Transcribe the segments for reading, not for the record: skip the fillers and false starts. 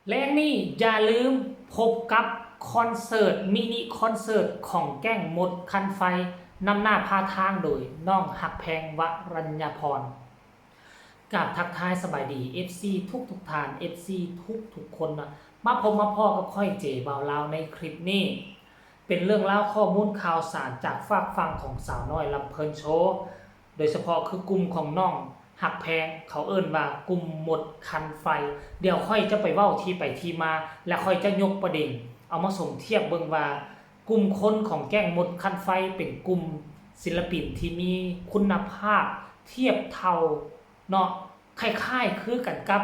และนี่อย่าลืมพบกับคอนเสิร์ตมินิคอนเสิร์ตของแก้งมดคันไฟนำหน้าพาทางโดยน้องหักแพงวรัญญาพรกับทักทายสบายดี FC ทุกทาน FC ทุกคนนะมาพบมาพ่อกับค่อยเจ๋บ่าวลาวในคลิปนี้เป็นเรื่องเล่าข้อมูลข่าวสารจากฝากฟังของสาวน้อยลำเพลินโชว์โดยเฉพาะคือกลุ่มของน้องหักแพงเขาเอิ้นว่ากลุ่มหมดคันไฟเดี๋ยวค่อยจะไปเว้าที่ไปที่มาและค่อยจะยกประเด็นเอามาส่งเทียบเบิ่งว่ากลุ่มคนของแก้งหมดคันไฟเป็นกลุ่มศิลปินที่มีคุณภาพเทียบเท่าเนาะคล้ายๆคือกันกับ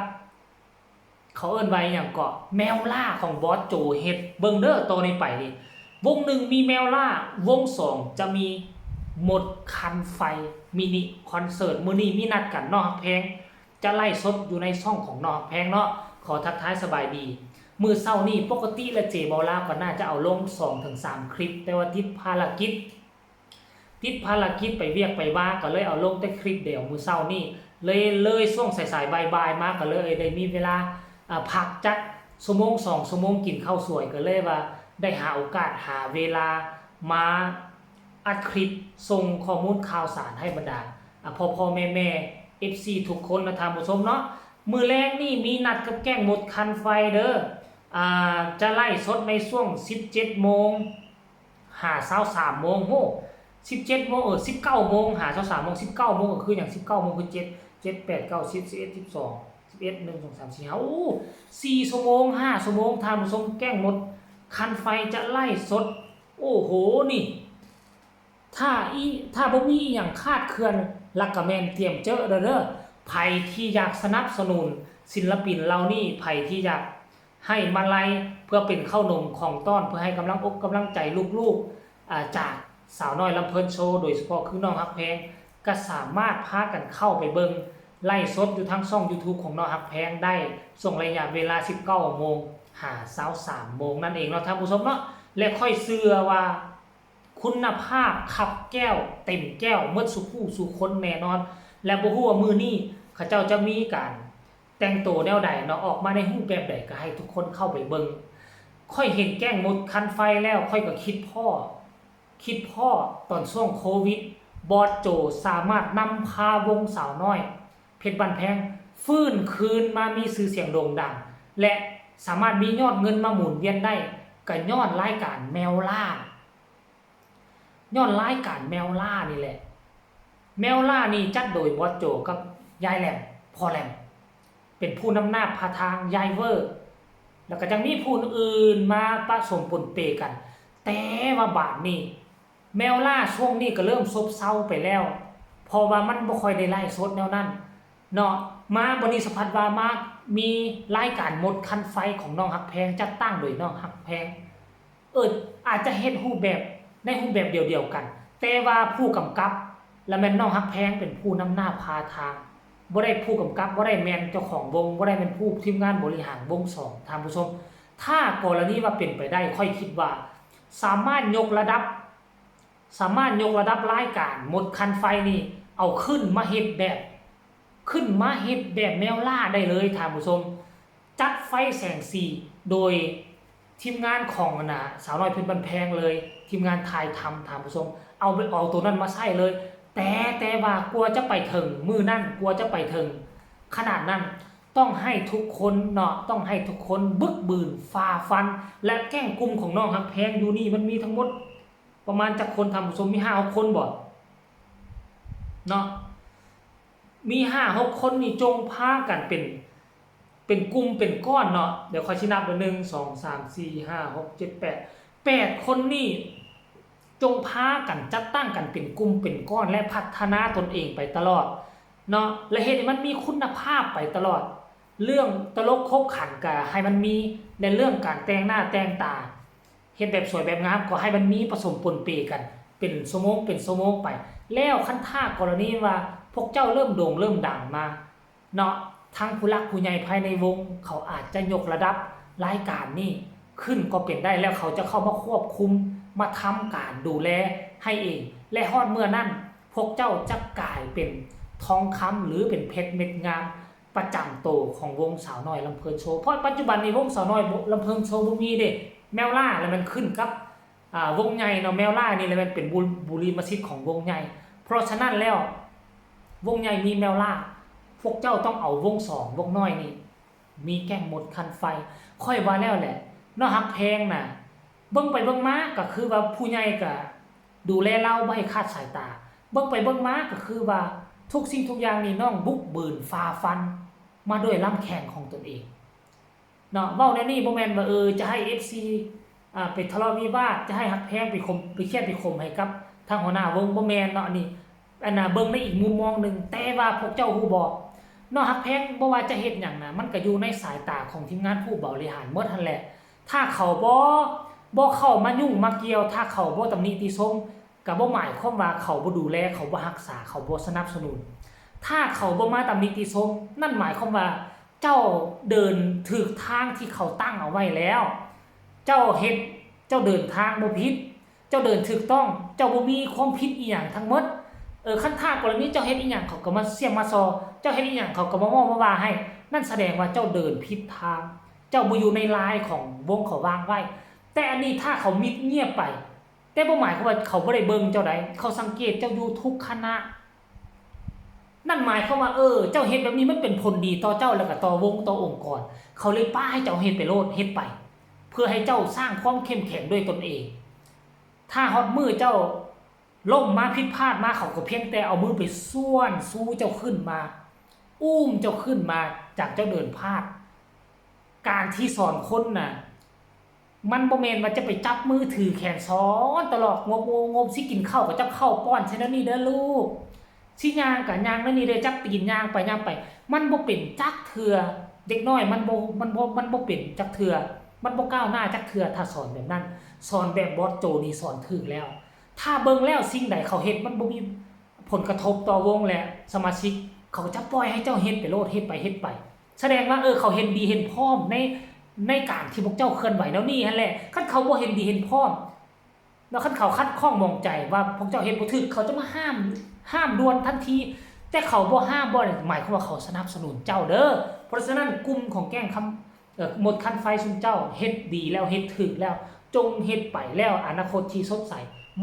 เขาเอิ้นไว้อย่างก็แมวล่าของบอสโจเฮ็ดเบิ่งเด้อตัวนี้ไปนี่วงหนึ่งมีแมวล่าวงสองจะมีหมดคันไฟมินิคอนเสิร์ตมื้อนี้มีนัดกันนอกแพงจะไล่สดอยู่ในช่องของนอกแพงเนาะขอทักทายสบายดีมื้อเช้านี้ปกติแล้วเจบอลาก็น่าจะเอาลง 2-3 คลิปแต่ว่าติดภารกิจไปเวียกไปว่าก็เลยเอาลงแต่คลิปเดียวมื้อเช้านี้เลยช่วงสายๆบ่ายๆมาก็เลยได้มีเวลาพักจักชั่วโมง2ชั่วโมงกินข้าวสวยก็เลยว่าได้หาโอกาสหาเวลามาอัดคลิปส่งข้อมูลข่าวสารให้บรรดาพ่อแม่FC ทุกคนนะท่านผู้ชมเนาะมื้อแรกนี่มีนัดกับแก้งหมดคันไฟเด้อจะไล่สดในช่วง 17 โมงหา23โมงโห17 โมง19 โมงหา23โมง19 โมงก็คืออย่าง19 โมงคือ7 8 9 10 11 12 11 1 2 3 4 5โอ้4ชั่วโมง5ชั่วโมงท่านผู้ชมแก้งหมดคันไฟจะไล่สดโอ้โหนี่ถ้าบ่มีอย่างคาดเคลื่อนลักกะแม่นเตรียมเจอเด้อไผที่อยากสนับสนุนศิลปินเหล่านี้ไผที่อยากให้มาลัยเพื่อเป็นข้าวนมของต้อนเพื่อให้กำลังอกกำลังใจลูกๆจากสาวน้อยลำเพลินโชว์โดยเฉพาะคือน้องฮักแพงก็สามารถพากันเข้าไปเบิ่งไล่สดอยู่ทั้งช่อง YouTube ของน้องฮักแพงได้ส่งระยะเวลา 19 โมงหา23 โมงนั่นเองเนาะท่านผู้ชมเนาะและค่อยเชื่อว่าคุณภาพขับแก้วเต็มแก้วเมื่อสุผู้สู่คนแน่นอนและบ่ฮู้ว่ามื้อนี้เขาเจ้าจะมีการแต่งตัวแนวใดเนาะออกมาในรูปแบบใดก็ให้ทุกคนเข้าไปเบิ่งค่อยเห็นแก้งหมดคันไฟแล้วค่อยก็คิดพ่อตอนช่วงโควิดบอสโจสามารถนำพาวงสาวน้อยเพชรบันแพงฟื้นคืนมามีชื่อเสียงโด่งดังและสามารถมียอดเงินมาหมุนเวียนได้ก็ย้อนรายการแมวล่าย้อนรายการแมวล่านี่แหละแมวล่านี่จัดโดยบอสโจกับยายแหลมพ่อแหลมเป็นผู้นำหน้าพาทางยายเวอร์แล้วก็ยังมีผู้อื่นมาผสมปนเปกันแต่ว่าบาดนี้แมวล่าช่วงนี้ก็เริ่มซบเซาไปแล้วเพราะว่ามันบ่ค่อยได้ไล่สดแนวนั้นเนาะมาบริษัทพัฒวามามีรายการหมดคันไฟของน้องหักแพงจัดตั้งโดยน้องหักแพงอาจจะเฮ็ดรูปแบบในรูปแบบเดียวกันแต่ว่าผู้กำกับและแม่นน้องฮักแพงเป็นผู้นำหน้าพาทางบ่ได้ผู้กำกับบ่ได้แม่นเจ้าของวงบ่ได้เป็นผู้ทีมงานบริหารวง2ท่านผู้ชมถ้ากรณีว่าเป็นไปได้ค่อยคิดว่าสามารถยกระดับรายการหมดคันไฟนี่เอาขึ้นมาเฮ็ดแบบแนวล่าได้เลยท่านผู้ชมจัดไฟแสงสีโดยทีมงานของสาวน้อยเพชรบันแพงเลยทีมงานถ่ายทำท่านผู้ชมเอาตัวนั้นมาใช้เลยแต่ว่ากลัวจะไปถึงมือนั่นกลัวจะไปถึงขนาดนั้นต้องให้ทุกคนเนาะต้องให้ทุกคนบึกบืนฝ่าฟันและแก้งกลุ่มของน้องฮักแพงอยู่นี่มันมีทั้งหมดประมาณจักคนท่านผู้ชมมี5-6 คนบ่เนาะมี5-6 คนนี่จงพากันเป็นกลุ่มเป็นก้อนเนาะเดี๋ยวค่อยชี้นับ1 2 3 4 5 6 7 8คนนี่จงพากันจัดตั้งกันเป็นกลุ่มเป็นก้อนและพัฒนาตนเองไปตลอดเนาะและเหตุให้มันมีคุณภาพไปตลอดเรื่องตลกครบขันก็ให้มันมีในเรื่องการแต่งหน้าแต่งตาเฮ็ดแบบสวยแบบงามก็ให้มันมีผสมปนเปกันเป็นชั่วโมงไปแล้วคันท่ากรณีว่าพวกเจ้าเริ่มโด่งเริ่มดังมาเนาะทั้งผู้หลักผู้ใหญ่ภายในวงเขาอาจจะยกระดับรายการนี้ขึ้นก็เป็นได้แล้วเขาจะเข้ามาควบคุมมาทำการดูแลให้เองและฮอดเมื่อนั้นพวกเจ้าจะกลายเป็นทองคำหรือเป็นเพชรเม็ดงาม ประจำโตวของวงสาวน้อยลำเพลินโชว์เพราะปัจจุบันนี้วงสาวน้อยลำเพลินโชว์บ่มีเด้แมวล่าแล้วมันขึ้นกับวงใหญ่เนาะแมวล่านี่แล้วมันเป็นบุรีมสิทธิ์ของวงใหญ่เพราะฉะนั้นแล้ววงใหญ่มีแมวล่าพวกเจ้าต้องเอาวง2วงน้อยนี่มีแก้งหมดคันไฟค่อยว่าแล้วแหละเนาะฮักแพงน่ะเบิ่งไปเบิ่งมาก็คือว่าผู้ใหญ่ก็ดูแลเราบ่ให้คลาดสายตาเบิ่งไปเบิ่งมาก็คือว่าทุกสิ่งทุกอย่างนี่น้องบุกบืนฝ่าฟันมาด้วยลำแข้งของตนเองเนาะเว้าแนวนี้บ่แม่นว่าจะให้ FC ไปทะเลาะวิวาทจะให้ฮักแพงไปคมไปเครียดไปคมให้กับทางหัวหน้าวงบ่แม่นเนาะนี่อันน่ะเบิ่งในอีกมุมมองนึงแต่ว่าพวกเจ้าฮู้บ่เนาะฮักแพงบ่ว่าจะเฮ็ดหยังน่ะมันก็อยู่ในสายตาของทีมงานผู้บริหารหมดหั่นแหละถ้าเขาบ่เข้ามายุ่งมาเกี่ยวถ้าเขาบ่ตำหนิติชมก็บ่หมายความว่าเขาบ่ดูแลเขาบ่รักษาเขาบ่สนับสนุนถ้าเขาบ่มาตำหนิติชมนั่นหมายความว่าเจ้าเดินถูกทางที่เขาตั้งเอาไว้แล้วเจ้าเฮ็ดเจ้าเดินทางบ่ผิดเจ้าเดินถูกต้องเจ้าบ่มีความผิดอีหยังทั้งหมดคันถ้ากรณีเจ้าเฮ็ดอีหยังเขาก็มาเสียมมาซอเจ้าเฮ็ดอีหยังเขาก็มาว่ามาให้นั่นแสดงว่าเจ้าเดินผิดทางเจ้าบ่อยู่ในลายของวงเขาวางไว้แต่อันนี้ถ้าเขามิดเงียบไปแต่บ่หมายความว่าเขาบ่ได้เบิ่งเจ้าใดเขาสังเกตเจ้าอยู่ทุกคณะนั่นหมายความว่าเจ้าเฮ็ดแบบนี้มันเป็นผลดีต่อเจ้าแล้วก็ต่อวงต่อองค์กรเขาเลยป้าให้เจ้าเฮ็ดไปโลดเฮ็ดไปเพื่อให้เจ้าสร้างความเข้มแข็งด้วยตนเองถ้าฮอดมือเจ้าล่มมาผิดพลาดมาเขาก็เพียงแต่เอามือไปส่วนสู้เจ้าขึ้นมาอุ้มเจ้าขึ้นมาจากเจ้าเดินพลาดการที่สอนคนน่ะมันบ่แม่นว่าจะไปจับมือถือแขนซ้อนตลอดงบสิกินข้าวก็จับข้าวป้อนใช่นั่นนี่เด้อลูกสิย่างก็ย่างนั่นนี่เด้อจับตีนย่างไปมันบ่เป็นจักเทื่อเด็กน้อยมันบ่เป็นจักเทื่อมันบ่ก้าวหน้าจักเทื่อถ้าสอนแบบนั้นสอนแบบบอสโจนี่สอนถูกแล้วถ้าเบิ่งแล้วสิ่งใดเขาเฮ็ดมันบ่มีผลกระทบต่อวงและสมาชิกเขาจะปล่อยให้เจ้าเฮ็ดไปโลดเฮ็ดไปแสดงว่าเขาเห็นดีเห็นพร้อมในการที่พวกเจ้าเคลื่อนไหวแล้วนี่หั่นแหละคันเขาบ่เห็นดีเห็นพร้อมแล้วคันเขาคัดข้องมองใจว่าพวกเจ้าเฮ็ดบ่ถูกเขาจะมาห้ามด่วนทันทีแต่เขาบ่ห้ามบ่หมายความว่าเขาสนับสนุนเจ้าเด้อเพราะฉะนั้นกลุ่มของแก้งคำหมดคันไฟซุมเจ้าเฮ็ดดีแล้วเฮ็ดถูกแล้วจงเฮ็ดไปแล้วอนาคตที่สดใส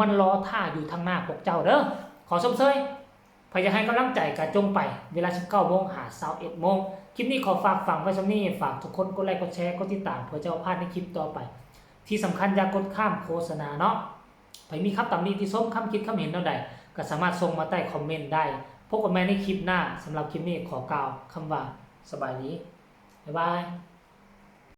มันรอท่าอยู่ทางหน้าพวกเจ้าเด้อขอชมเชยพยายามให้กำลังใจกันจงไปเวลา 19:00 น. หา 21:00 น. คลิปนี้ขอฝากฟังไว้ซ้ำนี้ฝากทุกคนกดไลค์กดแชร์กดติดตามเพื่อจะพลาดในคลิปต่อไปที่สำคัญอย่ากดข้ามโฆษณาเนาะใครมีคำตำหนิที่ส้มคำคิดคำเห็นเท่าใดก็สามารถส่งมาใต้คอมเมนต์ได้พบกันใหม่ในคลิปหน้าสำหรับคลิปนี้ขอกล่าวคำว่าสบายดีบ๊ายบาย